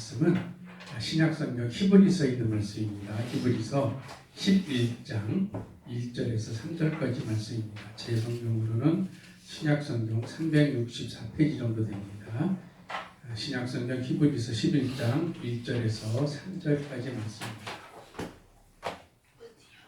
말씀은 신약성경 히브리서에 있는 말씀입니다. 히브리서 11장 1절에서 3절까지 말씀입니다. 제 성경으로는 신약성경 364페이지 정도 됩니다. 신약성경 히브리서 11장 1절에서 3절까지 말씀입니다.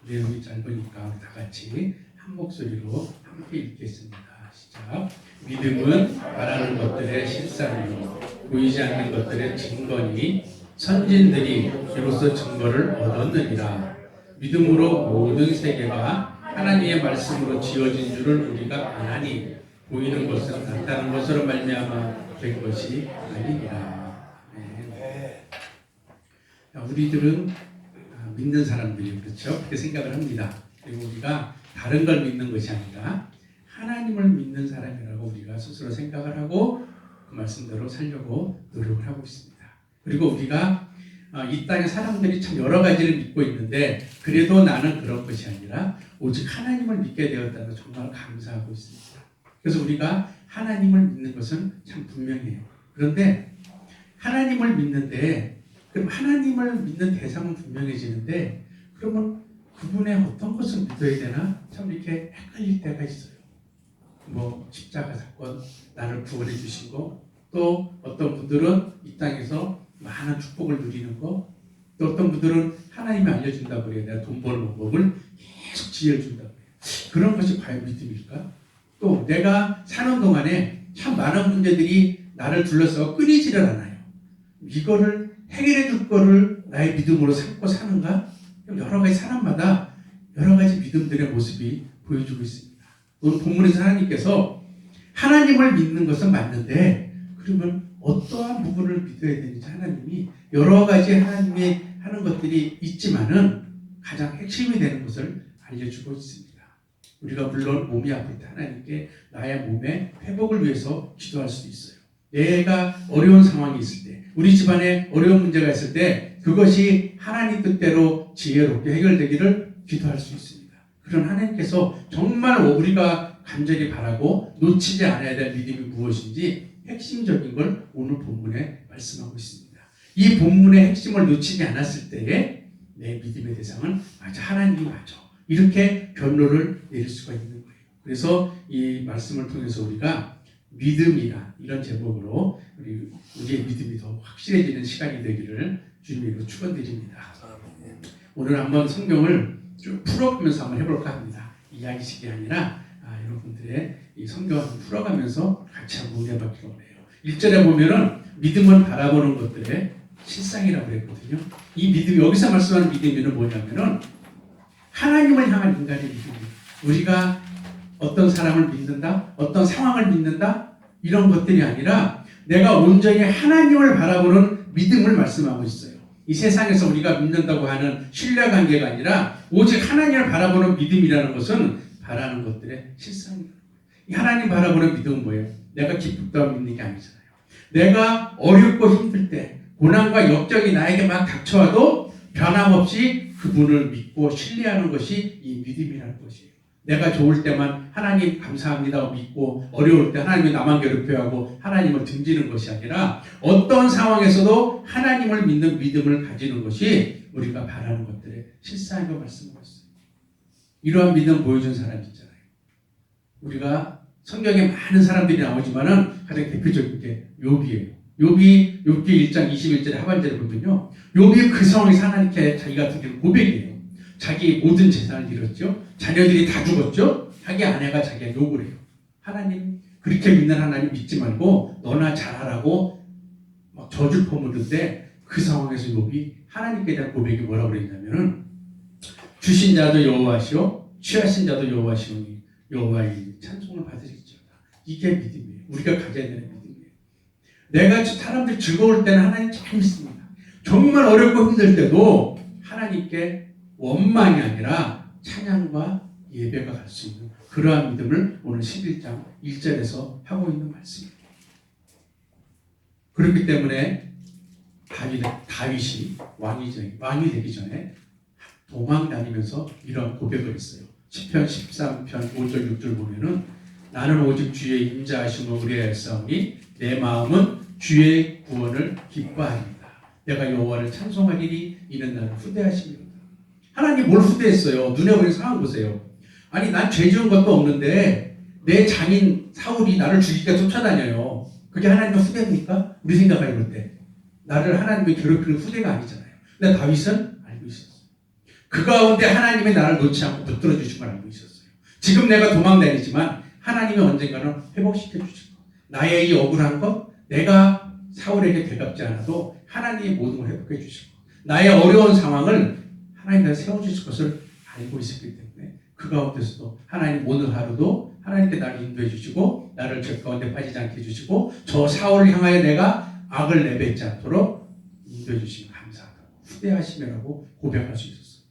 내용이 짧으니까 우리 다 같이 한 목소리로 함께 읽겠습니다. 시작. 믿음은 바라는 것들의 실상이요 보이지 않는 것들의 증거니 선진들이 이로써 증거를 얻었느니라. 믿음으로 모든 세계가 하나님의 말씀으로 지어진 줄을 우리가 아나니 보이는 것은 나타난 것으로 말미암아 된 것이 아니니라. 네. 우리들은 믿는 사람들이 그렇죠? 그렇게 생각을 합니다. 그리고 우리가 다른 걸 믿는 것이 아니라 하나님을 믿는 사람이라고 우리가 스스로 생각을 하고 그 말씀대로 살려고 노력을 하고 있습니다. 그리고 우리가 이 땅의 사람들이 참 여러 가지를 믿고 있는데 그래도 나는 그런 것이 아니라 오직 하나님을 믿게 되었다는 정말 감사하고 있습니다. 그래서 우리가 하나님을 믿는 것은 참 분명해요. 그런데 하나님을 믿는데 그럼 하나님을 믿는 대상은 분명해지는데 그러면 그분의 어떤 것을 믿어야 되나 참 이렇게 헷갈릴 때가 있어요. 뭐 십자가 사건, 나를 구원해 주신 거, 또 어떤 분들은 이 땅에서 많은 축복을 누리는 거, 또 어떤 분들은 하나님이 알려준다고 그래요. 내가 돈 버는 방법을 계속 지혜를 준다고 해요. 그런 것이 과연 믿음일까? 또 내가 사는 동안에 참 많은 문제들이 나를 둘러싸고 끊이지를 않아요. 이거를 해결해 줄 거를 나의 믿음으로 삼고 사는가? 여러 가지 사람마다 여러 가지 믿음들의 모습이 보여주고 있습니다. 오늘 본문에서 하나님께서 하나님을 믿는 것은 맞는데 그러면 어떠한 부분을 믿어야 되는지 하나님이 여러 가지 하나님이 하는 것들이 있지만은 가장 핵심이 되는 것을 알려주고 있습니다. 우리가 물론 몸이 아플 때 하나님께 나의 몸의 회복을 위해서 기도할 수도 있어요. 내가 어려운 상황이 있을 때, 우리 집안에 어려운 문제가 있을 때 그것이 하나님 뜻대로 지혜롭게 해결되기를 기도할 수 있습니다. 그런 하나님께서 정말 우리가 간절히 바라고 놓치지 않아야 될 믿음이 무엇인지 핵심적인 걸 오늘 본문에 말씀하고 있습니다. 이 본문의 핵심을 놓치지 않았을 때에 내 믿음의 대상은 맞아, 하나님이 맞아. 이렇게 결론을 내릴 수가 있는 거예요. 그래서 이 말씀을 통해서 우리가 믿음이라 이런 제목으로 우리의 믿음이 더 확실해지는 시간이 되기를 주님으로 축원드립니다. 오늘 한번 성경을 쭉 풀어보면서 한번 해볼까 합니다. 이야기식이 아니라 여러분들의 이 성경을 풀어가면서 같이 한번 해보기로 해요. 1절에 보면은 믿음은 바라보는 것들의 실상이라고 그랬거든요. 이 믿음, 여기서 말씀하는 믿음은 뭐냐면은 하나님을 향한 인간의 믿음이에요. 우리가 어떤 사람을 믿는다, 어떤 상황을 믿는다, 이런 것들이 아니라 내가 온전히 하나님을 바라보는 믿음을 말씀하고 있어요. 이 세상에서 우리가 믿는다고 하는 신뢰관계가 아니라 오직 하나님을 바라보는 믿음이라는 것은 바라는 것들의 실상입니다. 이 하나님 바라보는 믿음은 뭐예요? 내가 기쁘다고 믿는 게 아니잖아요. 내가 어렵고 힘들 때 고난과 역경이 나에게 막 닥쳐와도 변함없이 그분을 믿고 신뢰하는 것이 이 믿음이라는 것이에요. 내가 좋을 때만 하나님 감사합니다 믿고 어려울 때 하나님이 나만 괴롭혀야 하고 하나님을 등지는 것이 아니라 어떤 상황에서도 하나님을 믿는 믿음을 가지는 것이 우리가 바라는 것들의 실상이라고 말씀하셨어요. 이러한 믿음 보여준 사람이 있잖아요. 우리가 성경에 많은 사람들이 나오지만은 가장 대표적인 게 욥이에요. 욥기 1장 21절의 하반절에 보면요. 욥이 그 상황에서 하나님께 자기가 드리는 고백이에요. 자기 모든 재산을 잃었죠. 자녀들이 다 죽었죠. 자기 아내가 자기가 욕을 해요. 하나님, 그렇게 믿는 하나님 믿지 말고 너나 잘하라고 막 저주를 퍼무는데 그 상황에서 욥이 하나님께 대한 고백이 뭐라고 그랬냐면은 주신 자도 여호와시오 취하신 자도 여호와시오니 여호와의 찬송을 받으시겠지어다. 이게 믿음이에요. 우리가 가져야 되는 믿음이에요. 내가 사람들이 즐거울 때는 하나님 잘 믿습니다. 정말 어렵고 힘들 때도 하나님께 원망이 아니라 찬양과 예배가 갈 수 있는 그러한 믿음을 오늘 11장 1절에서 하고 있는 말씀입니다. 그렇기 때문에 다윗이 왕이 되기 전에 도망 다니면서 이런 고백을 했어요. 시편 13편 5절 6절 보면은 나는 오직 주의 인자하심을 의뢰하였사오니 내 마음은 주의 구원을 기뻐하리이다. 내가 여호와를 찬송하리니 이는 나를 후대하시리로다. 하나님 뭘 후대했어요? 눈에 보이는 상황 보세요. 아니 난 죄 지은 것도 없는데 내 장인 사울이 나를 죽이기가 쫓아다녀요. 그게 하나님의 후대입니까? 우리 생각해 볼 때. 나를 하나님의 괴롭히는 후대가 아니잖아요. 근데 다윗은 알고 있었어요. 그 가운데 하나님이 나를 놓지 않고 붙들어 주신 걸 알고 있었어요. 지금 내가 도망다니지만 하나님이 언젠가는 회복시켜 주실 것. 나의 이 억울한 것, 내가 사울에게 대갚지 않아도 하나님이 모든 걸 회복해 주실 것. 나의 어려운 상황을 하나님 세워주실 것을 알고 있었기 때문에 그 가운데서도 하나님 오늘 하루도 하나님께 나를 인도해 주시고 나를 죄 가운데 빠지지 않게 해주시고 저 사울을 향하여 내가 악을 내뱉지 않도록 인도해 주시면 감사하다고 후대하시면라고 고백할 수 있었어요.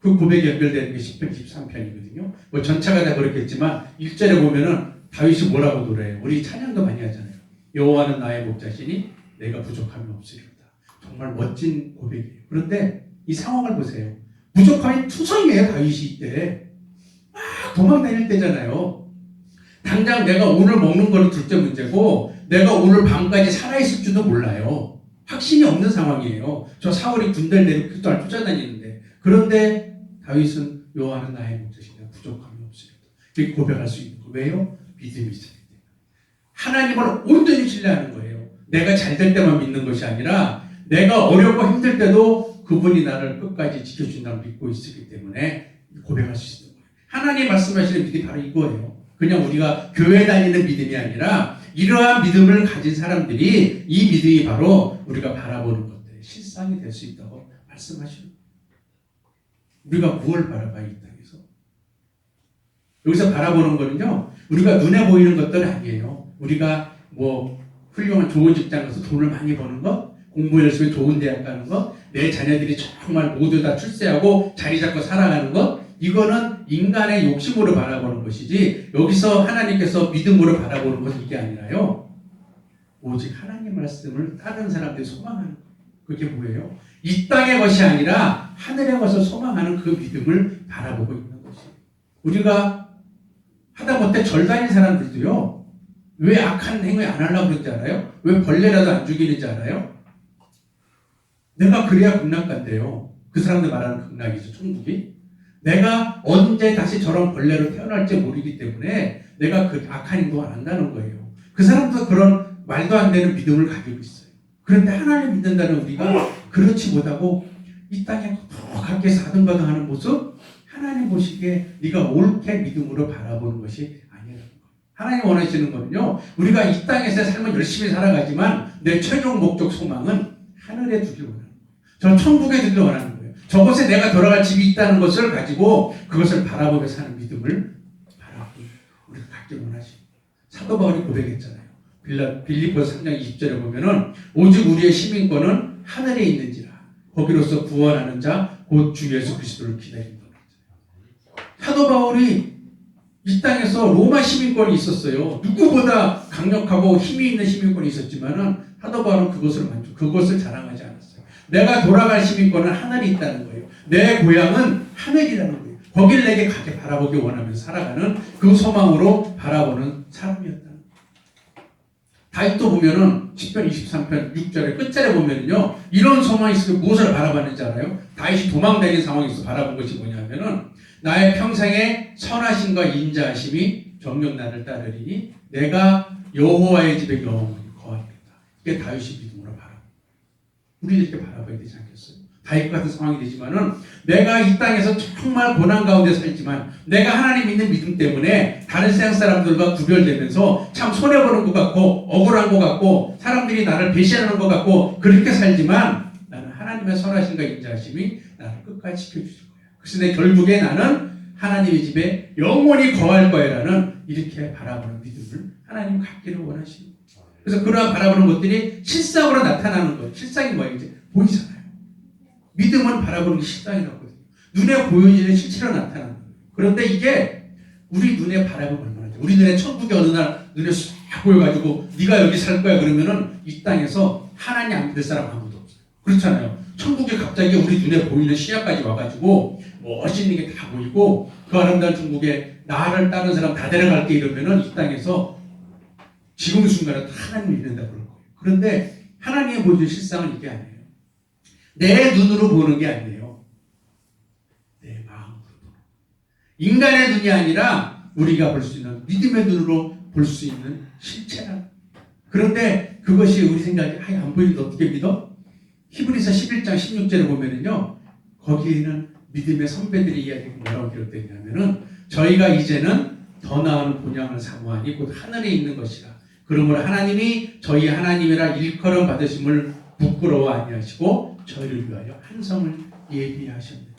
그 고백이 연결되는 게 10편 23편이거든요. 뭐 전차가 다 그렇겠지만 1절에 보면은 다윗이 뭐라고 노래해요? 우리 찬양도 많이 하잖아요. 여호와는 나의 목자시니 내가 부족함이 없으리로다. 정말 멋진 고백이에요. 그런데 이 상황을 보세요. 부족함이 투성이에요. 다윗이 이때 막 도망다닐 때잖아요. 당장 내가 오늘 먹는 거는 둘째 문제고 내가 오늘 밤까지 살아있을 줄도 몰라요. 확신이 없는 상황이에요. 저 사울이 군대를 내리고 그동안 쫓아다니는데 그런데 다윗은 여호와는 나의 목자시니 내가 부족함이 없으리로다. 이렇게 고백할 수 있는 거예요. 왜요? 믿음이 있어요. 하나님을 온전히 신뢰하는 거예요. 내가 잘 될 때만 믿는 것이 아니라 내가 어렵고 힘들 때도 그분이 나를 끝까지 지켜준다고 믿고 있기 때문에 고백할 수 있는 거예요. 하나님 말씀하시는 믿음이 바로 이거예요. 그냥 우리가 교회 다니는 믿음이 아니라 이러한 믿음을 가진 사람들이 이 믿음이 바로 우리가 바라보는 것들의 실상이 될 수 있다고 말씀하시는 거예요. 우리가 무엇을 바라봐야 이 땅에서? 여기서 바라보는 거는요. 우리가 눈에 보이는 것들은 아니에요. 우리가 뭐 훌륭한 좋은 직장 가서 돈을 많이 버는 것, 공부 열심히 좋은 대학 가는 것, 내 자녀들이 정말 모두 다 출세하고 자리 잡고 살아가는 것, 이거는 인간의 욕심으로 바라보는 것이지 여기서 하나님께서 믿음으로 바라보는 것은 이게 아니라요. 오직 하나님 말씀을 다른 사람들이 소망하는 것. 그게 뭐예요? 이 땅의 것이 아니라 하늘의 것을 소망하는 그 믿음을 바라보고 있는 것이에요. 우리가 하다못해 절단인 사람들도요. 왜 악한 행위 안 하려고 그러는지 알아요? 왜 벌레라도 안 죽이는지 알아요? 내가 그래야 극락간대요. 그 사람들 말하는 극락이죠. 천국이. 내가 언제 다시 저런 벌레로 태어날지 모르기 때문에 내가 그 악한 행동을 안 한다는 거예요. 그 사람도 그런 말도 안 되는 믿음을 가지고 있어요. 그런데 하나님 믿는다는 우리가 그렇지 못하고 이 땅에 거룩하게 사등바등하는 모습, 하나님 보시기에 네가 옳게 믿음으로 바라보는 것이 아니라는 거예요. 하나님 원하시는 거는요. 우리가 이 땅에서의 삶은 열심히 살아가지만 내 최종 목적 소망은 하늘에 두길 원하는 거예요. 저는 천국에 두길 원하는 거예요. 저곳에 내가 돌아갈 집이 있다는 것을 가지고 그것을 바라보며 사는 믿음을 바라보고 우리가 갖길 원하시는 거예요. 사도 바울이 고백했잖아요. 빌립보서 3장 20절에 보면은 오직 우리의 시민권은 하늘에 있는지라 거기로서 구원하는 자 곧 주 예수 그리스도를 기다린다. 사도 바울이 이 땅에서 로마 시민권이 있었어요. 누구보다 강력하고 힘이 있는 시민권이 있었지만은 사도 바울은 그것을 자랑하지 않았어요. 내가 돌아갈 시민권은 하늘이 있다는 거예요. 내 고향은 하늘이라는 거예요. 거길 내게 가게 바라보기 원하면서 살아가는 그 소망으로 바라보는 사람이었다는 거예요. 다윗도 보면은 10편 23편 6절에 끝절에 보면은요. 이런 소망이 있으면 무엇을 바라봤는지 알아요? 다윗이 도망다니는 상황에서 바라본 것이 뭐냐면은 나의 평생의 선하심과 인자하심이 정녕 나를 따르리니 내가 여호와의 집에 영원히 거하겠다. 이게 다윗이 믿음으로 바라봐. 우리도 이렇게 바라봐야 되지 않겠어요? 다윗 같은 상황이 되지만은 내가 이 땅에서 정말 고난 가운데 살지만 내가 하나님 믿는 믿음 때문에 다른 세상 사람들과 구별되면서 참 손해보는 것 같고 억울한 것 같고 사람들이 나를 배신하는 것 같고 그렇게 살지만 나는 하나님의 선하심과 인자하심이 나를 끝까지 지켜주실 거야. 그래서 내 결국에 나는 하나님의 집에 영원히 거할 거야라는 이렇게 바라보는 믿음을 하나님 갖기를 원하시는 거예요. 그래서 그러한 바라보는 것들이 실상으로 나타나는 거예요. 실상이 뭐예요? 이제 보이잖아요. 믿음은 바라보는 게 실상이라고 하거든요. 눈에 보여지는 실체로 나타나는 거예요. 그런데 이게 우리 눈에 바라보면 얼마나 돼요? 우리 눈에 천국이 어느 날 눈에 싹 보여가지고 네가 여기 살 거야 그러면은 이 땅에서 하나님 안 믿을 사람 아무도 없어요. 그렇잖아요. 천국이 갑자기 우리 눈에 보이는 시야까지 와가지고 멋있는 게 다 보이고 그 아름다운 천국에 나를 따른 사람 다 데려갈게 이러면은 이 땅에서 지금 순간에 다 하나님 믿는다고 그럴 거예요. 그런데 하나님이 보여준 실상은 이게 아니에요. 내 눈으로 보는 게 아니에요. 내 마음으로 보는. 인간의 눈이 아니라 우리가 볼 수 있는 믿음의 눈으로 볼 수 있는 실체라. 그런데 그것이 우리 생각에 안 보이는데 어떻게 믿어? 히브리서 11장 16절에 보면은요, 거기에는 믿음의 선배들의 이야기가 뭐라고 기록되어 있냐면은, 저희가 이제는 더 나은 본향을 사모하니 곧 하늘에 있는 것이라. 그러므로 하나님이 저희 하나님이라 일컬음 받으심을 부끄러워 아니하시고 저희를 위하여 한 성을 예비하셨느니라.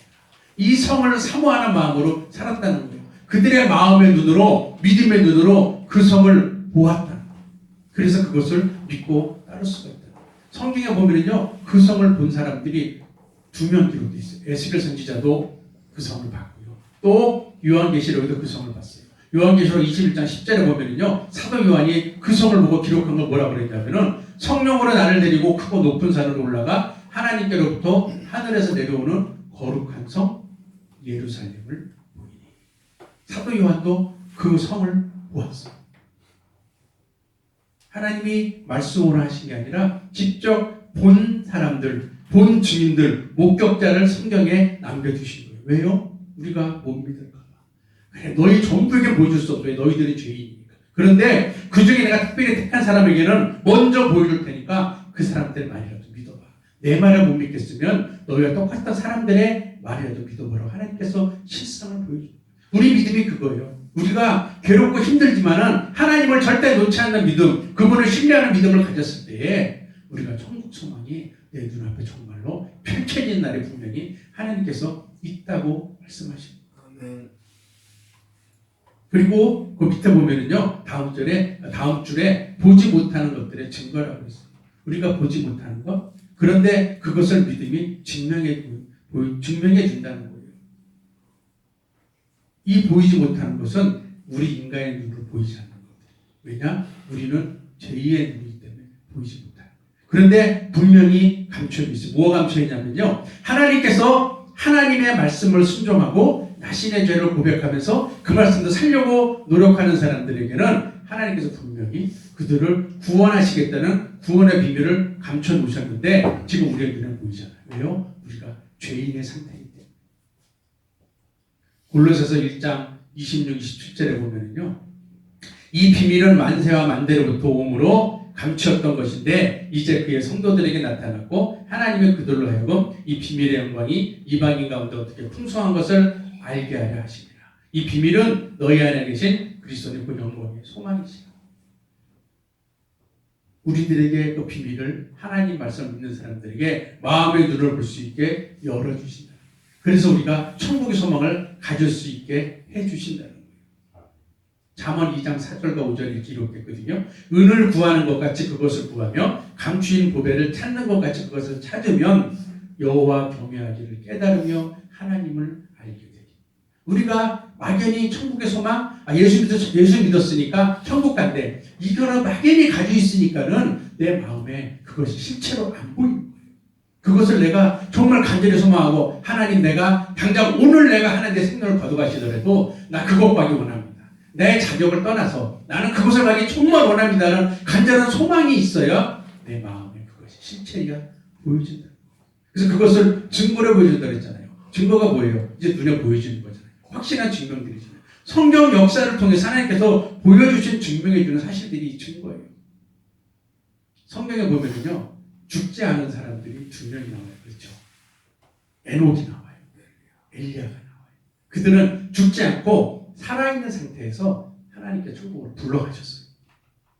이 성을 사모하는 마음으로 살았다는 거예요. 그들의 마음의 눈으로, 믿음의 눈으로 그 성을 보았다. 그래서 그것을 믿고 따를 수가 있다. 성경에 보면은요, 그 성을 본 사람들이 2명 기록되어 있어요. 에스겔 선지자도 그 성을 봤고요. 또 요한계시록에도 그 성을 봤어요. 요한계시록 21장 10절에 보면은요, 사도 요한이 그 성을 보고 기록한 걸 뭐라고 그랬냐면은, 성령으로 나를 데리고 크고 높은 산으로 올라가 하나님께로부터 하늘에서 내려오는 거룩한 성 예루살렘을 보이니. 사도 요한도 그 성을 보았어요. 하나님이 말씀으로 하신 게 아니라 직접 본 사람들, 본 주인들, 목격자를 성경에 남겨주신 거예요. 왜요? 우리가 못 믿을까 봐. 그래, 너희 전부에게 보여줄 수 없어. 너희들이 죄인이니까. 그런데 그 중에 내가 특별히 택한 사람에게는 먼저 보여줄 테니까 그 사람들의 말이라도 믿어봐. 내 말을 못 믿겠으면 너희와 똑같은 사람들의 말이라도 믿어보라고 하나님께서 실상을 보여줍니다. 우리 믿음이 그거예요. 우리가 괴롭고 힘들지만은 하나님을 절대 놓지 않는 믿음, 그분을 신뢰하는 믿음을 가졌을 때에 우리가 천국 소망이 내 눈앞에 정말로 펼쳐진 날에 분명히 하나님께서 있다고 말씀하십니다. 아멘. 그리고 그 밑에 보면은요, 다음 줄에 보지 못하는 것들의 증거라고 했어요. 우리가 보지 못하는 것, 그런데 그것을 믿음이 증명해 준다는 거예요. 이 보이지 못하는 것은 우리 인간의 눈으로 보이지 않는 겁니다. 왜냐? 우리는 죄의 눈이기 때문에 보이지 못해요. 그런데 분명히 감춰져 있어요. 뭐가 감춰 있냐면요, 하나님께서 하나님의 말씀을 순종하고 자신의 죄를 고백하면서 그 말씀도 살려고 노력하는 사람들에게는 하나님께서 분명히 그들을 구원하시겠다는 구원의 비밀을 감춰 놓으셨는데 지금 우리의 눈에 보이잖아요. 왜요? 우리가 죄인의 상태이기 때문에. 골로새서 1장 26, 27절에 보면은요, 이 비밀은 만세와 만대로부터 오므로 감추었던 것인데 이제 그의 성도들에게 나타났고 하나님의 그들로 하여금 이 비밀의 영광이 이방인 가운데 어떻게 풍성한 것을 알게 하려 하십니다. 이 비밀은 너희 안에 계신 그리스도의 그 영광의 소망이시다. 우리들에게 그 비밀을 하나님 말씀을 믿는 사람들에게 마음의 눈을 볼 수 있게 열어주신다. 그래서 우리가 천국의 소망을 가질 수 있게 해주신다는 거예요. 잠언 2장 4절과 5절에 기록했거든요. 은을 구하는 것 같이 그것을 구하며 감추인 보배를 찾는 것 같이 그것을 찾으면 여호와 경외하기를 깨달으며 하나님을 알게 되리. 우리가 막연히 천국의 소망, 예수 믿었으니까 천국 간대. 이거는 막연히 가지고 있으니까는 내 마음에 그것이 실체로 안 보입니다. 그것을 내가 정말 간절히 소망하고 하나님 내가 당장 오늘 내가 하나님의 생명을 거둬가시더라도 나 그것 가기 원합니다. 내 자격을 떠나서 나는 그것을 가기 정말 원합니다는 간절한 소망이 있어야 내 마음에 그것이 실체가 보여진다. 그래서 그것을 증거로 보여준다고 했잖아요. 증거가 뭐예요? 이제 눈에 보여지는 거잖아요. 확실한 증명들이잖아요. 성경 역사를 통해서 하나님께서 보여주신 증명해주는 사실들이 이 증거예요. 성경에 보면은요, 죽지 않은 사람들이 2명이 나와요. 그렇죠? 에녹이 나와요. 엘리야가 나와요. 그들은 죽지 않고 살아있는 상태에서 하나님께 천국으로 불러가셨어요.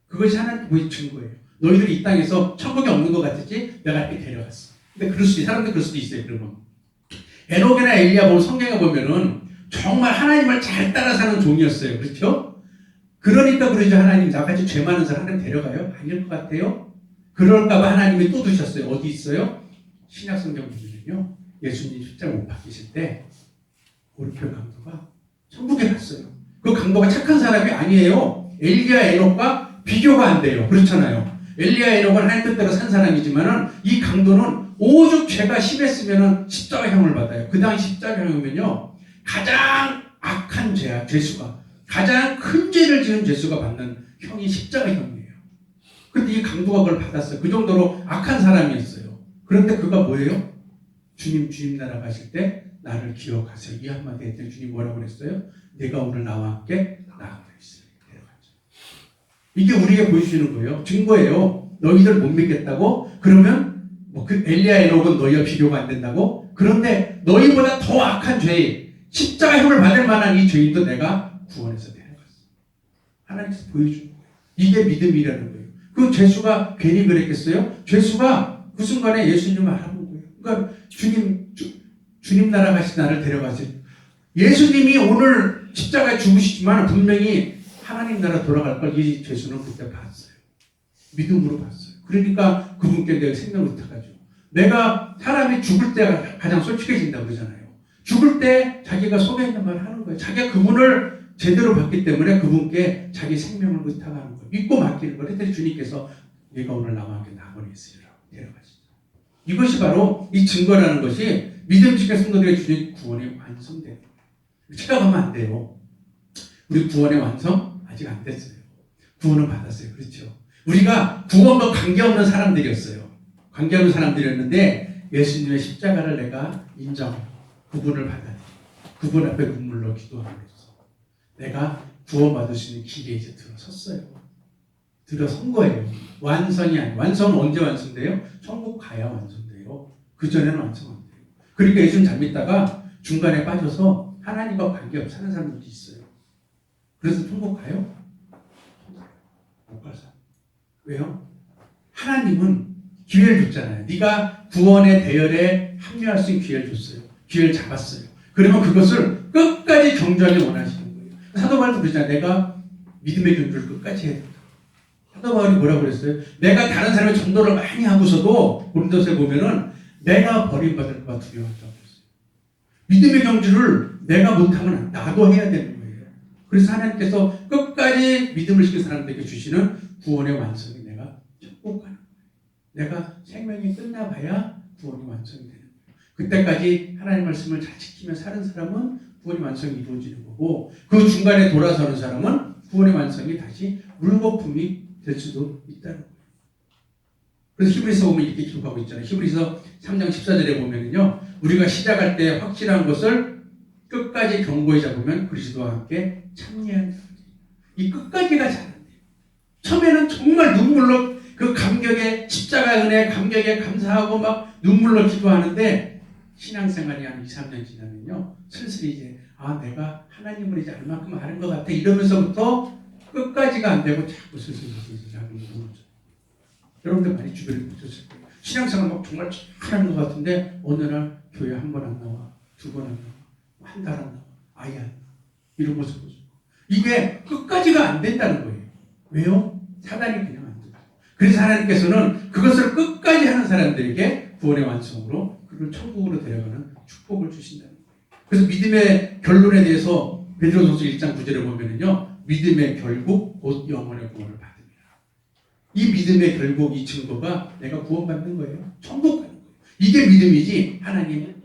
그것이 하나님께 보여준 증거예요. 너희들이 이 땅에서 천국이 없는 것 같았지? 내가 이렇게 데려갔어. 근데 그럴 수도, 사람들 그럴 수도 있어요. 그러면 에녹이나 엘리야 보면 성경에 보면은 정말 하나님을 잘 따라 사는 종이었어요. 그렇죠? 그러니까 그러죠. 하나님 나같이 죄 많은 사람 하나님 데려가요? 아닐 것 같아요. 그럴까봐 하나님이 또 두셨어요. 어디 있어요? 신약 성경 보면요, 예수님 십자가 못 박히실 때 오르표 강도가 천국에 갔어요. 그 강도가 착한 사람이 아니에요. 엘리야 에녹과 비교가 안 돼요. 그렇잖아요. 엘리야 에녹은 하나님 뜻대로 산 사람이지만은 이 강도는 오죽 죄가 심했으면은 십자가형을 받아요. 그 당시 십자가형이면요, 가장 악한 죄수가, 가장 큰 죄를 지은 죄수가 받는 형이 십자가형이에요. 근데 이 강도가 그걸 받았어요. 그 정도로 악한 사람이었어요. 그런데 그가 뭐예요? 주님 나라 가실 때 나를 기억하세요. 이 한마디 했더니 주님 뭐라고 그랬어요? 내가 오늘 나와 함께 나아가고 있어요. 데려가죠. 이게 우리에게 보여주시는 거예요. 증거예요. 너희들 못 믿겠다고? 그러면 뭐 그 엘리야 에녹은 너희와 비교가 안 된다고? 그런데 너희보다 더 악한 죄, 십자가 형을 받을 만한 이 죄인도 내가 구원해서 데려갔어. 하나님께서 보여주는 거예요. 이게 믿음이라는 거예요. 그 죄수가 괜히 그랬겠어요? 죄수가 그 순간에 예수님을 알아본 거예요. 그러니까 주님 나라 가신 나를 데려가세요. 예수님이 오늘 십자가에 죽으시지만 분명히 하나님 나라 돌아갈 걸 이 죄수는 그때 봤어요. 믿음으로 봤어요. 그러니까 그분께 내가 생명을 부탁하죠. 내가 사람이 죽을 때가 가장 솔직해진다고 그러잖아요. 죽을 때 자기가 속에 있는 말을 하는 거예요. 자기가 그분을 제대로 봤기 때문에 그분께 자기 생명을 부탁하는 거예요. 믿고 맡기는 거예요. 그랬더니 주님께서 내가 오늘 나와 함께 낙원에 있으리라고 데려가시죠. 이것이 바로 이 증거라는 것이 믿음직한 성도들의 주님 구원의 완성돼요. 착각하면 안 돼요. 우리 구원의 완성 아직 안 됐어요. 구원은 받았어요. 그렇죠? 우리가 구원과 관계없는 사람들이었어요. 관계없는 사람들이었는데 예수님의 십자가를 내가 인정하고 그분을 받아내. 그분 앞에 눈물로 기도함으로써 내가 구원받을 수 있는 길에 이제 들어섰어요. 들어선 거예요. 완성이 아니에요. 완성은 언제 완성돼요? 천국 가야 완성돼요. 그전에는 완성 안 돼요. 그러니까 예수님 잘 믿다가 중간에 빠져서 하나님과 관계없이 사는 사람들이 있어요. 그래서 천국 가요? 못 가서. 왜요? 하나님은 기회를 줬잖아요. 네가 구원의 대열에 합류할 수 있는 기회를 줬어요. 기회를 잡았어요. 그러면 그것을 끝까지 경주하기 원하시는 거예요. 사도 바울도 그러잖아요. 내가 믿음의 경주를 끝까지 해야 된다. 사도 바울이 뭐라고 그랬어요? 내가 다른 사람의 전도를 많이 하고서도 고린도서에 보면은 내가 버림받을까 두려워한다고 그랬어요. 믿음의 경주를 내가 못하면 나도 해야 되는 거예요. 그래서 하나님께서 끝까지 믿음을 시킨 사람들에게 주시는 구원의 완성이 내가 축복하는 거예요. 내가 생명이 끝나봐야 구원이 완성이 되는 거예요. 그때까지 하나님 말씀을 잘 지키며 사는 사람은 구원의 완성이 이루어지는 거고 그 중간에 돌아서는 사람은 구원의 완성이 다시 물거품이 될 수도 있다는 거예요. 그래서 히브리서 보면 이렇게 기록하고 있잖아요. 히브리서 3장 14절에 보면은요. 우리가 시작할 때 확실한 것을 끝까지 견고히 잡으면 그리스도와 함께 참여한 자들. 이 끝까지가 잘 안 돼요. 처음에는 정말 눈물로 그 감격에 십자가 은혜 감격에 감사하고 막 눈물로 기도하는데 신앙생활이 한 2, 3년 지나면요. 슬슬 이제 내가 하나님을 이제 얼마큼 아는 것 같아 이러면서부터 끝까지가 안 되고 자꾸 슬슬 하는 거죠. 여러분들 많이 주변에 보셨을 거예요. 신앙생활 막 정말 잘하는 것 같은데 어느 날 교회 한 번 안 나와, 두 번 안 나와, 한 달 안 나와, 아예 안 나와. 이런 모습 보죠. 이게 끝까지가 안 된다는 거예요. 왜요? 사단이 그냥 안 돼요. 그래서 하나님께서는 그것을 끝까지 하는 사람들에게 구원의 완성으로 그를 천국으로 데려가는 축복을 주신다는 거예요. 그래서 믿음의 결론에 대해서 베드로전서 1장 9절에 보면은요. 믿음의 결국 곧 영원의 구원을 받습니다. 이 믿음의 결국 이 증거가 내가 구원받는 거예요. 천국 가는 거예요. 이게 믿음이지 하나님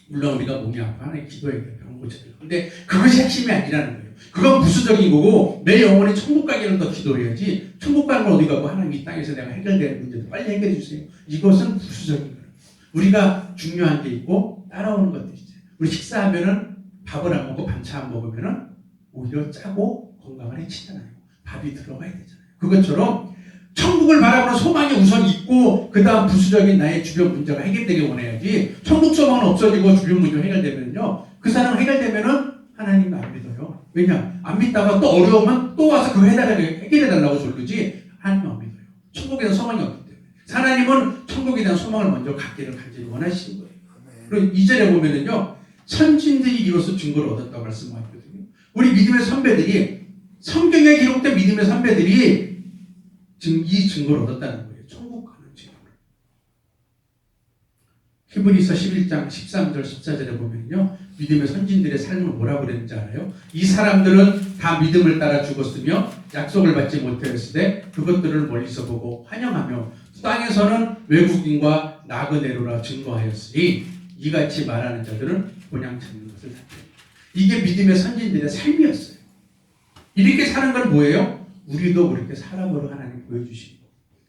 물론 우리가 몸이 아파 하나님 기도해야 돼요. 병 고쳐야 돼요. 근데 그것이 핵심이 아니라는 거예요. 그건 부수적인 거고 내 영혼이 천국 가기는 더 기도해야지 천국 가는 건 어디 가고 하나님 이 땅에서 내가 해결되는 문제도 빨리 해결해 주세요. 이것은 부수적인 거예요. 우리가 중요한 게 있고 따라오는 것들이 있어요. 우리 식사하면은 밥을 안 먹고 반찬 안 먹으면은 오히려 짜고 건강을 해치잖아요. 밥이 들어가야 되잖아요. 그것처럼 천국을 바라보는 소망이 우선 있고 그 다음 부수적인 나의 주변 문제가 해결되길 원해야지 천국 소망은 없어지고 주변 문제가 해결되면요. 그 사람 해결되면은 하나님 안 믿어요. 왜냐? 안 믿다가 또 어려우면 또 와서 그거 해결해달라고 졸르지 하나님 안 믿어요. 천국에 대한 소망이 없기 때문에. 하나님은 천국에 대한 소망을 먼저 갖기를 간절히 원하시는 거예요. 그리고 2절에 보면은요. 선진들이 이로써 증거를 얻었다고 말씀하거든요. 우리 믿음의 선배들이 성경에 기록된 믿음의 선배들이 이 증거를 얻었다는 거예요. 천국 가는 증거를. 히브리서 11장 13절 14절에 보면요. 믿음의 선진들의 삶을 뭐라고 그랬는지 알아요? 이 사람들은 다 믿음을 따라 죽었으며 약속을 받지 못하였으되 그것들을 멀리서 보고 환영하며 땅에서는 외국인과 나그네로라 증거하였으니 이같이 말하는 자들은 본향 찾는 것을 샀다. 이게 믿음의 선진들의 삶이었어요. 이렇게 사는 건 뭐예요? 우리도 그렇게 살아보려 하나님 보여주시고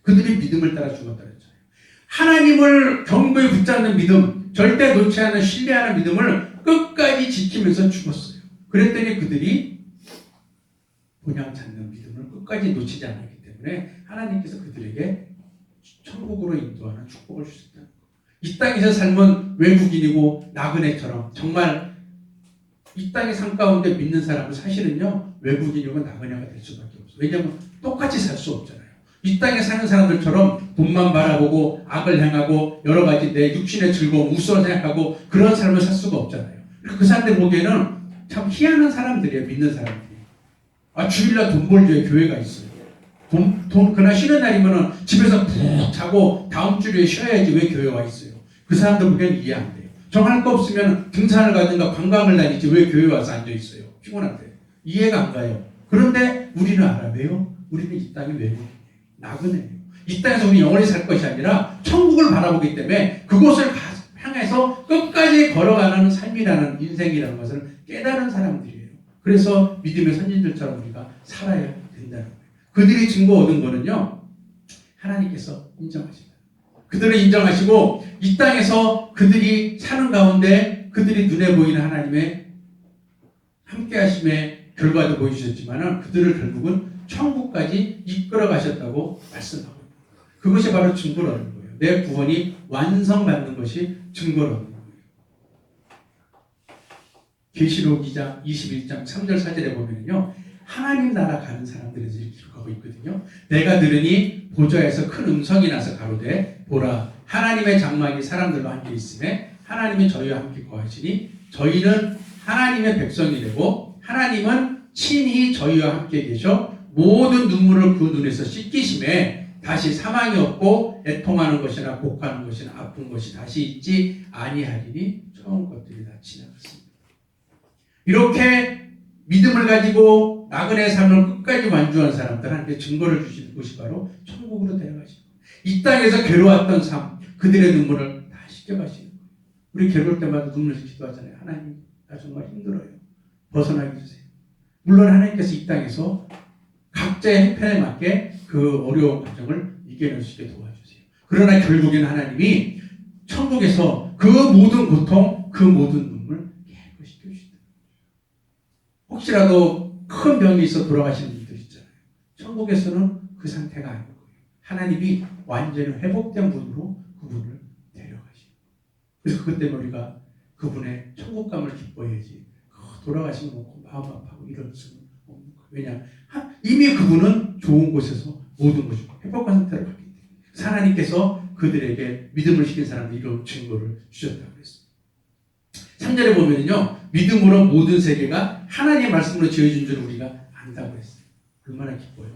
그들이 믿음을 따라 죽었다 그랬잖아요. 하나님을 견고히 붙잡는 믿음, 절대 놓지 않는 신뢰하는 믿음을 끝까지 지키면서 죽었어요. 그랬더니 그들이 본향 찾는 믿음을 끝까지 놓치지 않았기 때문에 하나님께서 그들에게 천국으로 인도하는 축복을 주셨다는 거예요. 이 땅에서 삶은 외국인이고 나그네처럼 정말 이 땅의 삶 가운데 믿는 사람은 사실은요 외국인이고 나그네가 될 수밖에 없어요. 왜냐하면 똑같이 살 수 없잖아요. 이 땅에 사는 사람들처럼 돈만 바라보고 악을 행하고 여러 가지 내 육신의 즐거움 우스워 생각하고 그런 삶을 살 수가 없잖아요. 그 사람들 보기에는 참 희한한 사람들이에요. 믿는 사람들이. 주일날 돈 벌줘야 교회가 있어요. 그날 쉬는 날이면은 집에서 푹 자고 다음 주에 쉬어야지 왜 교회 와 있어요. 그 사람들 보기에는 이해 안 돼요. 정할 거 없으면 등산을 가든가 관광을 다니지 왜 교회 와서 앉아 있어요. 피곤한데. 이해가 안 가요. 그런데 우리는 알아. 왜요? 우리는 이 땅이 외국이에요. 나그네예요. 이 땅에서 우리 영원히 살 것이 아니라 천국을 바라보기 때문에 그곳을 향해서 끝까지 걸어가는 삶이라는 인생이라는 것을 깨달은 사람들이에요. 그래서 믿음의 선진들처럼 우리가 살아야 된다는 거예요. 그들이 증거 얻은 거는요. 하나님께서 인정하십니다. 그들을 인정하시고 이 땅에서 그들이 사는 가운데 그들이 눈에 보이는 하나님의 함께 하심의 결과도 보여주셨지만 그들을 결국은 천국까지 이끌어 가셨다고 말씀하고 있습니다. 그것이 바로 증거를 얻는 거예요. 내 구원이 완성받는 것이 증거를 얻는 거예요. 계시록 2장 21장 3절 4절에 보면요. 하나님 나라 가는 사람들에 대해서 기록하고 있거든요. 내가 들으니 보좌에서 큰 음성이 나서 가로되 보라 하나님의 장막이 사람들과 함께 있음에 하나님이 저희와 함께 거하시니 저희는 하나님의 백성이 되고 하나님은 친히 저희와 함께 계셔 모든 눈물을 그 눈에서 씻기심에 다시 사망이 없고 애통하는 것이나 곡하는 것이나 아픈 것이 다시 있지 아니하리니 처음 것들이 다 지나갔습니다. 이렇게 믿음을 가지고 나그네 삶을 끝까지 완주한 사람들한테 증거를 주시는 것이 바로 천국으로 데려가시는 거예요. 이 땅에서 괴로웠던 삶, 그들의 눈물을 다 씻겨가시는 거예요. 우리 괴로울 때마다 눈물을 기도하잖아요. 하나님, 나 정말 힘들어요. 벗어나게 해주세요. 물론 하나님께서 이 땅에서 각자의 형편에 맞게 그 어려운 과정을 이겨낼 수 있게 도와주세요. 그러나 결국에는 하나님이 천국에서 그 모든 고통, 그 모든 눈물 깨끗이 씻겨주시다. 혹시라도 큰 병이 있어 돌아가시는 분들 있잖아요. 천국에서는 그 상태가 아닌 거예요. 하나님이 완전히 회복된 분으로 그분을 데려가시는 거예요. 그래서 그것 때문에 우리가 그분의 천국감을 기뻐해야지 돌아가시면 없고 마음 아파하고 이럴 수는 없는 거예요. 왜냐? 이미 그분은 좋은 곳에서 모든 것이 회복한 상태로 갔기 때문에 하나님께서 그들에게 믿음을 시킨 사람들 이런 증거를 주셨다고 그랬습니다. 3절에 보면요. 믿음으로 모든 세계가 하나님의 말씀으로 지어진 줄 우리가 안다고 했어요. 얼마나 기뻐요.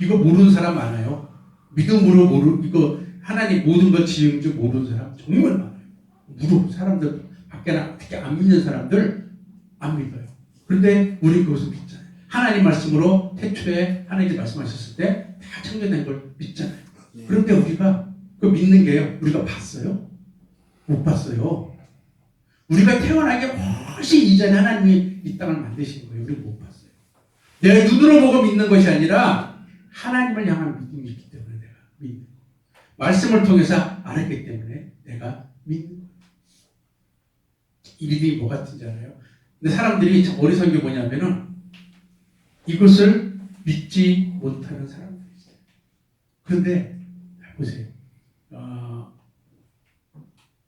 이거 모르는 사람 많아요. 믿음으로 이거 하나님 모든 걸 지은 줄 모르는 사람 정말 많아요. 사람들 밖에나 특히 안 믿는 사람들 안 믿어요. 그런데 우리 그것을 믿잖아요. 하나님 말씀으로 태초에 하나님이 말씀하셨을 때 다 창조된 걸 믿잖아요. 그런데 우리가 그 믿는 게요. 우리가 봤어요? 못 봤어요. 우리가 태어나기 훨씬 이전에 하나님이 이 땅을 만드신 거예요. 우리는 못 봤어요. 내가 눈으로 보고 믿는 것이 아니라 하나님을 향한 믿음이 있기 때문에 내가 믿는 거예요. 말씀을 통해서 알았기 때문에 내가 믿는 거예요. 이 믿음이 뭐 같은지 알아요? 근데 사람들이 참 어리석은 게 뭐냐면은 이것을 믿지 못하는 사람들이 있어요. 그런데 보세요.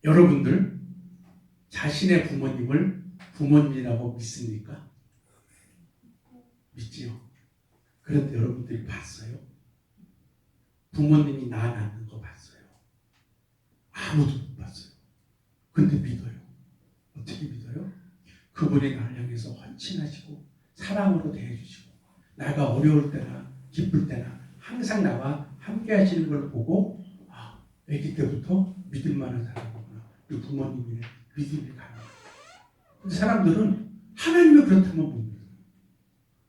여러분들 자신의 부모님을 부모님이라고 믿습니까? 믿지요. 그런데 여러분들이 봤어요? 부모님이 나 낳는 거 봤어요? 아무도 못 봤어요. 근데 믿어요. 어떻게 믿어요? 그분이 나를 향해서 헌신하시고 사랑으로 대해주시고 내가 어려울 때나 기쁠 때나 항상 나와 함께 하시는 걸 보고 아기 때부터 믿을 만한 사람이구나. 우리 부모님의 믿음이 가능해요. 근데 사람들은 하나님이 그렇다면 못 믿어요.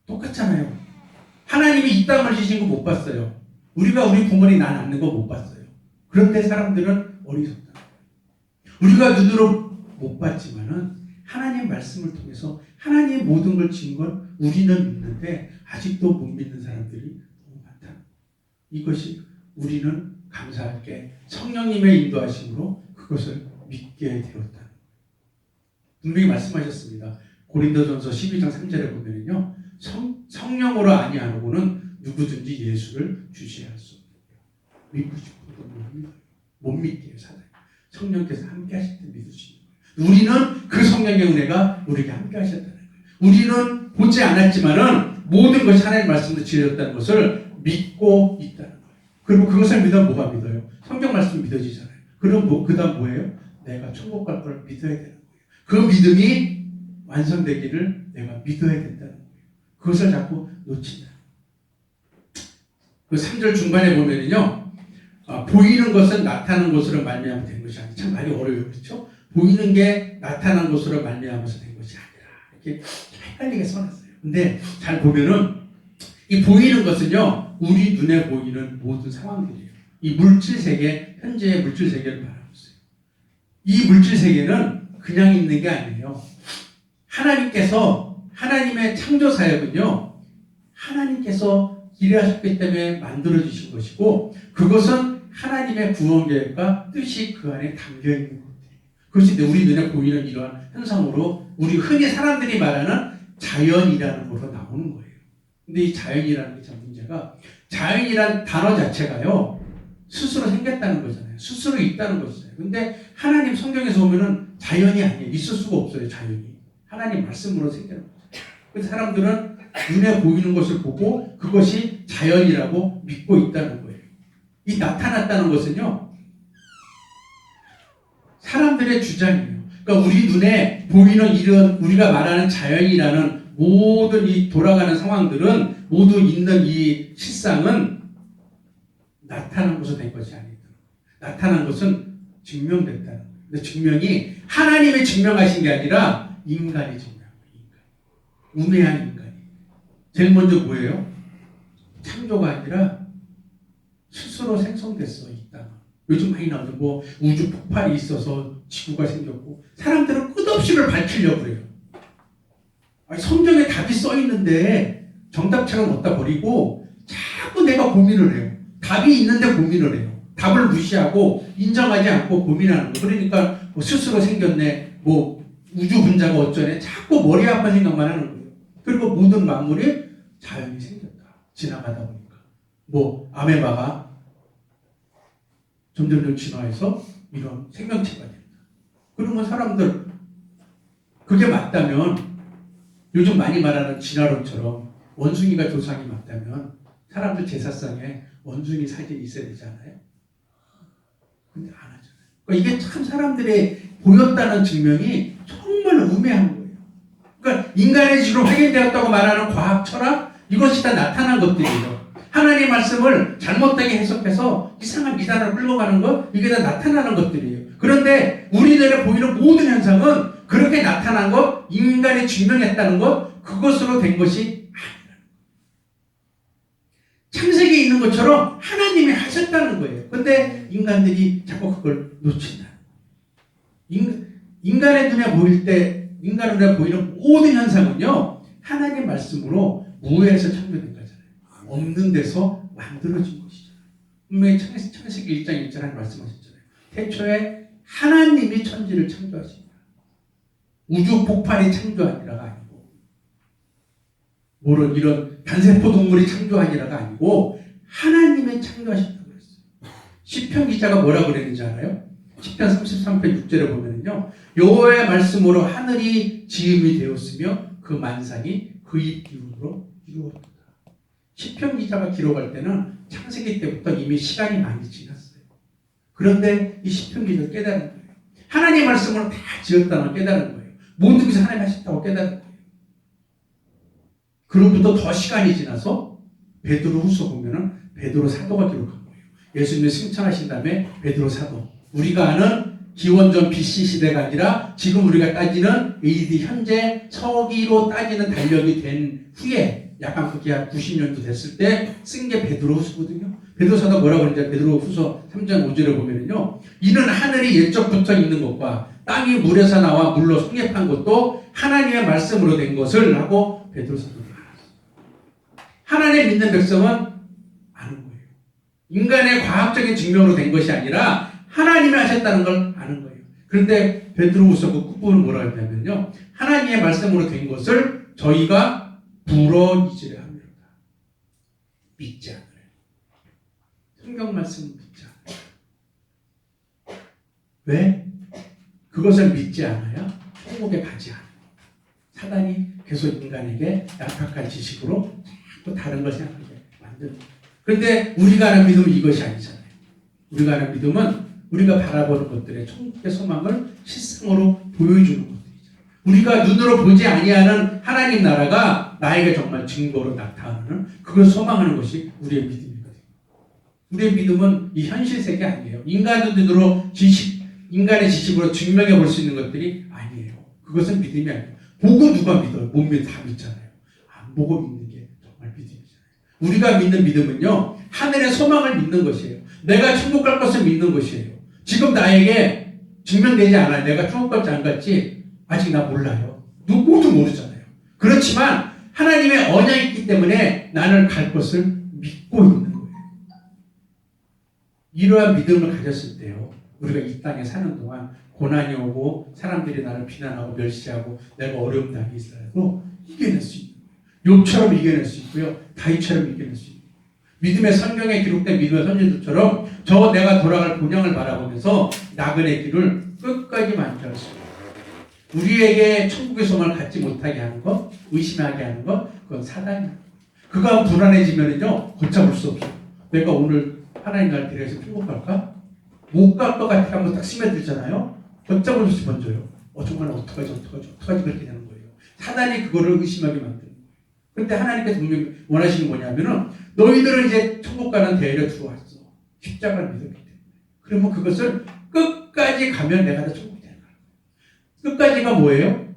똑같잖아요. 하나님이 이 땅을 지신 거 못 봤어요. 우리가 우리 부모님 나 낳는 거 못 봤어요. 그런데 사람들은 어리석다. 우리가 눈으로 못 봤지만은 하나님 말씀을 통해서 하나님의 모든 걸 지은 걸 우리는 믿는데 아직도 못 믿는 사람들이 너무 많다. 이것이 우리는 감사할 게 성령님의 인도하심으로 그것을 믿게 되었다. 분명히 말씀하셨습니다. 고린도전서 12장 3절에 보면요, 성령으로 아니하고는 누구든지 예수를 주시할 수 없다. 믿고 싶어도 못 믿게 사단이. 성령께서 함께 하실 때 믿으시는 거예요. 우리는 그 성령의 은혜가 우리에게 함께 하셨다는 거예요. 우리는 보지 않았지만은 모든 것이 하나님의 말씀으로 지어졌다는 것을 믿고 있다는 거예요. 그리고 그것을 믿으면 뭐가 믿어요? 성경 말씀이 믿어지잖아요. 그럼 그 다음 뭐예요? 내가 천국 갈 걸 믿어야 되는 거예요. 그 믿음이 완성되기를 내가 믿어야 된다는 거예요. 그것을 자꾸 놓친다. 그 3절 중반에 보면은요, 보이는 것은 나타나는 것으로 말미암아 된 것이 아니라, 참 말이 어려워요. 그렇죠? 보이는 게 나타난 것으로 말미암아서 된 것이 아니라, 이렇게 헷갈리게 써놨어요. 근데 잘 보면은 이 보이는 것은요, 우리 눈에 보이는 모든 상황들이에요. 이 물질 세계, 현재의 물질 세계를 말하고 있어요. 이 물질 세계는 그냥 있는 게 아니에요. 하나님께서, 하나님의 창조 사역은요, 하나님께서 일하셨기 때문에 만들어주신 것이고, 그것은 하나님의 구원 계획과 뜻이 그 안에 담겨 있는 것들이에요. 그것이 우리 눈에 보이는 이러한 현상으로 우리 흔히 사람들이 말하는 자연이라는 것으로 나오는 거예요. 근데 이 자연이라는 게 참 문제가, 자연이란 단어 자체가요, 스스로 생겼다는 거잖아요. 스스로 있다는 것이잖아요. 근데 하나님 성경에서 보면은 자연이 아니에요. 있을 수가 없어요, 자연이. 하나님 말씀으로 생기는 거죠. 그래서 사람들은 눈에 보이는 것을 보고 그것이 자연이라고 믿고 있다는 거예요. 이 나타났다는 것은요, 사람들의 주장이에요. 그러니까 우리 눈에 보이는 이런 우리가 말하는 자연이라는 모든 이 돌아가는 상황들은 모두 있는 이 실상은 나타난 것으로 된 것이 아니다. 나타난 것은 증명됐다는 거예요. 근데 증명이 하나님이 증명하신 게 아니라 인간이 증명한 거예요. 우매한 인간이. 제일 먼저 뭐예요? 창조가 아니라 스스로 생성됐어, 이 땅은. 요즘 많이 나오죠. 뭐 우주 폭발이 있어서 지구가 생겼고, 사람들은 끝없이 를 밝히려고 그래요. 아니, 성경에 답이 써 있는데 정답책은 어디다 버리고 자꾸 내가 고민을 해요. 답이 있는데 고민을 해요. 답을 무시하고 인정하지 않고 고민하는 거. 그러니까 뭐 스스로 생겼네, 뭐 우주 분자가 어쩌네, 자꾸 머리 아픈 생각만 하는 거예요. 그리고 모든 만물이 자연이 생겼다. 지나가다 보니까 뭐 아메바가 점점 진화해서 이런 생명체가 된다. 그러면 사람들 그게 맞다면, 요즘 많이 말하는 진화론처럼 원숭이가 조상이 맞다면 사람들 제사상에 원숭이 사진이 있어야 되잖아요. 근데 안 하잖아요. 그러니까 이게 참 사람들의 보였다는 증명이 정말 우매한 거예요. 그러니까 인간의 지로 확인되었다고 말하는 과학, 철학, 이것이 다 나타난 것들이에요. 하나님의 말씀을 잘못되게 해석해서 이상한 미단으로 끌고 가는 것, 이게 다 나타나는 것들이에요. 그런데 우리들의 보이는 모든 현상은 그렇게 나타난 것, 인간이 증명했다는 것, 그것으로 된 것이 아니라는 거예요. 창세기에 있는 것처럼 하나님이 하셨다는 거예요. 그런데 인간들이 자꾸 그걸 놓친다. 인간의 눈에 보일 때, 인간의 눈에 보이는 모든 현상은요, 하나님의 말씀으로 무에서 창조된 거잖아요. 없는 데서 만들어진 것이잖아요. 분명히 창세기 1장 1절 하나님 말씀하셨잖아요. 태초에 하나님이 천지를 창조하십니다. 우주 폭발이 창조하니라가 아니고, 이런 단세포 동물이 창조하니라가 아니고 하나님의 창조하셨다고 그랬어요. 시편 기자가 뭐라고 그랬는지 알아요? 시편 33편 6절에 보면요, 여호와의 말씀으로 하늘이 지음이 되었으며 그 만상이 그의 기운으로 이루어졌다. 시편 기자가 기록할 때는 창세기 때부터 이미 시간이 많이 지났어요. 그런데 이 시편 기자가 깨달은 거예요. 하나님의 말씀으로 다 지었다는 걸 깨달은 거예요. 모든 것이 하나님이 하셨다고 깨달은 거예요. 그로부터 더 시간이 지나서 베드로 후서 보면은 베드로 사도가 기록한 거예요. 예수님을 승천하신 다음에 베드로 사도. 우리가 아는 기원전 BC 시대가 아니라 지금 우리가 따지는 AD 현재 서기로 따지는 달력이 된 후에 약간 그게 한 90년도 됐을 때 쓴 게 베드로 후서거든요. 베드로 사도가 뭐라고 그러는지 베드로 후서 3장 5절에 보면은요, 이는 하늘이 옛적부터 있는 것과 땅이 물에서 나와 물로 성립한 것도 하나님의 말씀으로 된 것을 하고 베드로 사도가 알았어요. 하나님 믿는 백성은 아는 거예요. 인간의 과학적인 증명으로 된 것이 아니라 하나님이 하셨다는 걸 아는 거예요. 그런데 베드로후서 그 끝부분은 뭐라고 했냐면요. 하나님의 말씀으로 된 것을 저희가 부러이지를 합니다. 믿지 않아요. 성경 말씀은 믿지 않아요. 왜? 그것을 믿지 않아야 천국에 가지 않아요. 사단이 계속 인간에게 약학한 지식으로 자꾸 다른 걸 생각하게 만듭니다. 그런데 우리가 아는 믿음은 이것이 아니잖아요. 우리가 아는 믿음은 우리가 바라보는 것들의 천국의 소망을 실상으로 보여주는 것들이죠. 우리가 눈으로 보지 아니하는 하나님 나라가 나에게 정말 증거로 나타나는 그걸 소망하는 것이 우리의 믿음이거든요. 우리의 믿음은 이 현실 세계 아니에요. 인간의 눈으로 인간의 지식으로 증명해 볼 수 있는 것들이 아니에요. 그것은 믿음이 아니에요. 보고 누가 믿어요? 못 믿어 다 믿잖아요. 안 보고 믿는 게 정말 믿음이잖아요. 우리가 믿는 믿음은요, 하늘의 소망을 믿는 것이에요. 내가 천국 갈 것을 믿는 것이에요. 지금 나에게 증명되지 않아요. 내가 천국 갈지 안 갈지 아직 나 몰라요. 누구도 모르잖아요. 그렇지만 하나님의 언약이 있기 때문에 나는 갈 것을 믿고 있는 거예요. 이러한 믿음을 가졌을 때요, 우리가 이 땅에 사는 동안 고난이 오고 사람들이 나를 비난하고 멸시하고 내가 어려움 당이 있어도 이겨낼 수 있는 거예요. 욥처럼 이겨낼 수 있고요. 다윗처럼 이겨낼 수 있는 거예요. 믿음의 성경에 기록된 믿음의 선지자들처럼 저 내가 돌아갈 본향을 바라보면서 나그네 길을 끝까지 만족할 수 있어요. 우리에게 천국의 소망을 갖지 못하게 하는 것, 의심하게 하는 것, 그건 사단이에요. 그가 불안해지면은요, 걷잡을 수 없어요. 내가 오늘 하나님 날 데려서 천국 갈까? 못 갈 것 같아 하면 딱 스며들잖아요. 걷잡을 수 없이 번져요. 정말 어떡하지 그렇게 되는 거예요. 사단이 그거를 의심하게 만드는 거예요. 그런데 하나님께서 분명히 원하시는 뭐냐면은 너희들은 이제 천국 가는 대회를 들어왔어. 십자가를 믿었기 때문에. 그러면 그것을 끝까지 가면 내가 다 천국이 되는 거예요. 끝까지가 뭐예요?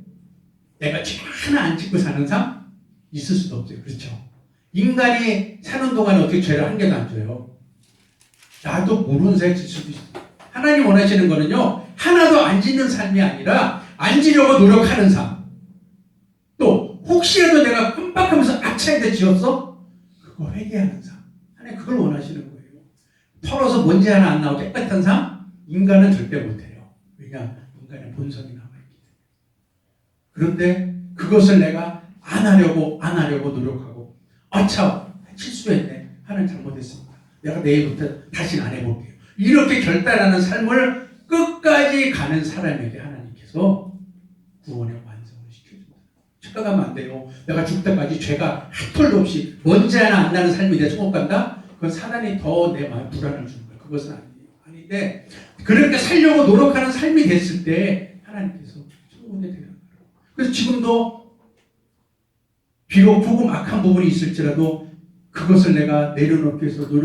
내가 죄 하나 안 짓고 사는 삶? 있을 수도 없어요. 그렇죠? 인간이 사는 동안에 어떻게 죄를 한 개도 안 져요. 나도 모르는 사이에 질 수도 있어요. 하나님 원하시는 거는요, 하나도 안 짓는 삶이 아니라 안 지려고 노력하는 삶. 또 혹시라도 내가 깜빡하면서 아차이다 지었어? 그거 회개하는 삶. 하나님 그걸 원하시는 거예요. 털어서 먼지 하나 안 나오고 깨끗한 삶? 인간은 절대 못해요. 왜냐? 인간의 본성이 남아있기 때문에. 그런데 그것을 내가 안 하려고 노력하고 아차 실수했네. 하나님 잘못했습니다. 내가 내일부터 다시는 안 해볼게요. 이렇게 결단하는 삶을 끝까지 가는 사람에게 하나님께서 구원의 완성을 시켜줍니다. 착각하면 안 돼요. 내가 죽을 때까지 죄가 한 톨도 없이 먼지 하나 안 나는 삶이 내 천국 간다? 그건 사단이 더 내 마음에 불안을 주는 거예요. 그것은 아닌데 그렇게 살려고 노력하는 삶이 됐을 때 하나님께서 천국에 되는 거예요. 그래서 지금도 비록 조금 악한 부분이 있을지라도 그것을 내가 내려놓기 위해서 노력